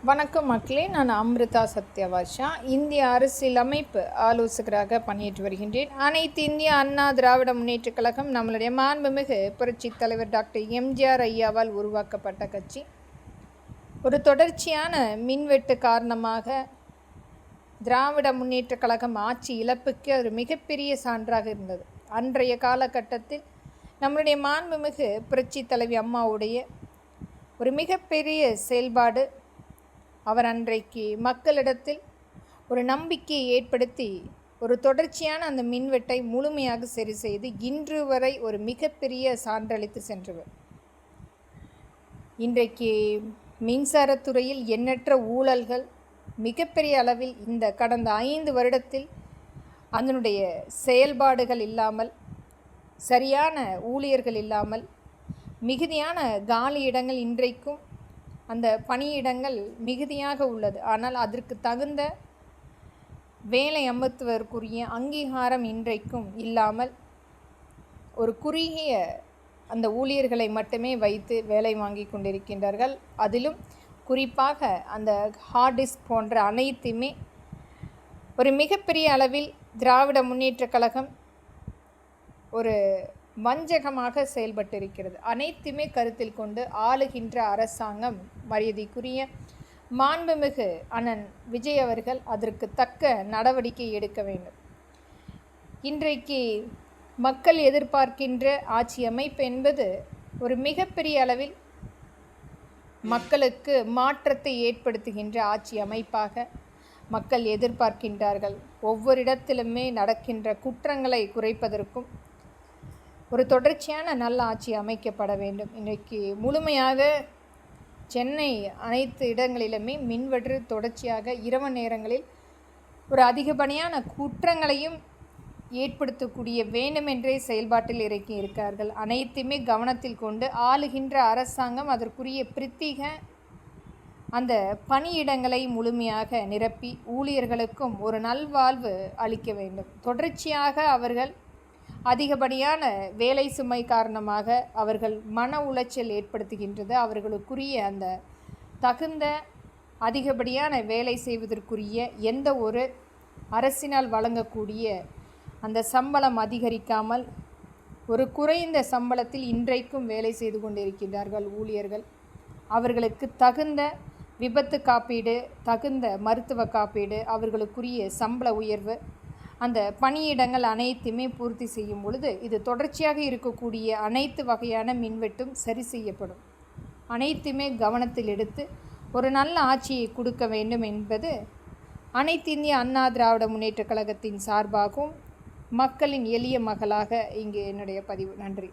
வணக்கம் மக்களே, நான் அம்ருதா சத்யவாஷா. இந்திய அரசியலமைப்பு ஆலோசகராக பணியேற்று வருகின்றேன். அனைத்து இந்திய அண்ணா திராவிட முன்னேற்றக் கழகம் நம்மளுடைய மாண்புமிகு புரட்சித் தலைவர் டாக்டர் எம்ஜிஆர் ஐயாவால் உருவாக்கப்பட்ட கட்சி. ஒரு தொடர்ச்சியான மின்வெட்டு காரணமாக திராவிட முன்னேற்றக் கழகம் ஆட்சி இழப்புக்கு ஒரு மிகப்பெரிய சான்றாக இருந்தது. அன்றைய காலகட்டத்தில் நம்மளுடைய மாண்புமிகு புரட்சித் தலைவி அம்மாவுடைய ஒரு மிகப்பெரிய செயல்பாடு, அவர் அன்றைக்கு மக்களிடத்தில் ஒரு நம்பிக்கையை ஏற்படுத்தி ஒரு தொடர்ச்சியான அந்த மின்வெட்டை முழுமையாக சரி செய்து இன்று வரை ஒரு மிகப்பெரிய சான்றளித்து சென்றவர். இன்றைக்கு மின்சாரத்துறையில் எண்ணற்ற ஊழல்கள் மிகப்பெரிய அளவில் இந்த கடந்த 5 வருடத்தில் அதனுடைய செயல்பாடுகள் இல்லாமல், சரியான ஊழியர்கள் இல்லாமல், மிகுதியான காலி இடங்கள், இன்றைக்கும் அந்த பணியிடங்கள் மிகுதியாக உள்ளது. ஆனால் அதற்கு தகுந்த வேலை அமர்த்துவதற்குரிய அங்கீகாரம் இன்றைக்கும் இல்லாமல் ஒரு குறுகிய அந்த ஊழியர்களை மட்டுமே வைத்து வேலை வாங்கி கொண்டிருக்கின்றார்கள். அதிலும் குறிப்பாக அந்த ஹார்ட் டிஸ்க் போன்ற அனைத்துமே ஒரு மிகப்பெரிய அளவில் திராவிட முன்னேற்றக் கழகம் ஒரு வஞ்சகமாக செயல்பட்டிருக்கிறது. அனைத்துமே கருத்தில் கொண்டு ஆளுகின்ற அரசாங்கம், மரியாதைக்குரிய மாண்புமிகு அண்ணன் விஜய் அவர்கள் அதற்கு தக்க நடவடிக்கை எடுக்க வேண்டும். இன்றைக்கு மக்கள் எதிர்பார்க்கின்ற ஆட்சி அமைப்பு என்பது ஒரு மிகப்பெரிய அளவில் மக்களுக்கு மாற்றத்தை ஏற்படுத்துகின்ற ஆட்சி அமைப்பாக மக்கள் எதிர்பார்க்கின்றார்கள். ஒவ்வொரு இடத்திலுமே நடக்கின்ற குற்றங்களை குறைப்பதற்கும் ஒரு தொடர்ச்சியான நல்ல ஆட்சி அமைக்கப்பட வேண்டும். இன்றைக்கு முழுமையாக சென்னை அனைத்து இடங்களிலுமே மின்வெட்டு தொடர்ச்சியாக இரவு நேரங்களில் ஒரு அதிகப்படியான குற்றங்களையும் ஏற்படுத்தக்கூடிய வேண்டுமென்றே செயல்பாட்டில் இறக்கி இருக்கார்கள். அனைத்துமே கவனத்தில் கொண்டு ஆளுகின்ற அரசாங்கம் அதற்குரிய பிரத்யேக அந்த பணியிடங்களை முழுமையாக நிரப்பி ஊழியர்களுக்கும் ஒரு நல்வாழ்வு அளிக்க வேண்டும். தொடர்ச்சியாக அவர்கள் அதிகப்படியான வேலை சுமை காரணமாக அவர்கள் மன உளைச்சல் ஏற்படுத்துகின்றது. அவர்களுக்குரிய அந்த தகுந்த அதிகப்படியான வேலை செய்வதற்குரிய எந்த ஒரு அரசினால் வழங்கக்கூடிய அந்த சம்பளம் அதிகரிக்காமல் ஒரு குறைந்த சம்பளத்தில் இன்றைக்கும் வேலை செய்து கொண்டிருக்கின்றார்கள் ஊழியர்கள். அவர்களுக்கு தகுந்த விபத்து காப்பீடு, தகுந்த மருத்துவ காப்பீடு, அவர்களுக்குரிய சம்பள உயர்வு, அந்த பணியிடங்கள் அனைத்துமே பூர்த்தி செய்யும் பொழுது இது தொடர்ச்சியாக இருக்கக்கூடிய அனைத்து வகையான மின்வெட்டும் சரி செய்யப்படும். அனைத்துமே கவனத்தில் எடுத்து ஒரு நல்ல ஆட்சியை கொடுக்க வேண்டும் என்பது அனைத்து இந்திய அண்ணா திராவிட முன்னேற்றக் கழகத்தின் சார்பாகவும் மக்களின் எளிய மகளாக இங்கு என்னுடைய பதிவு. நன்றி.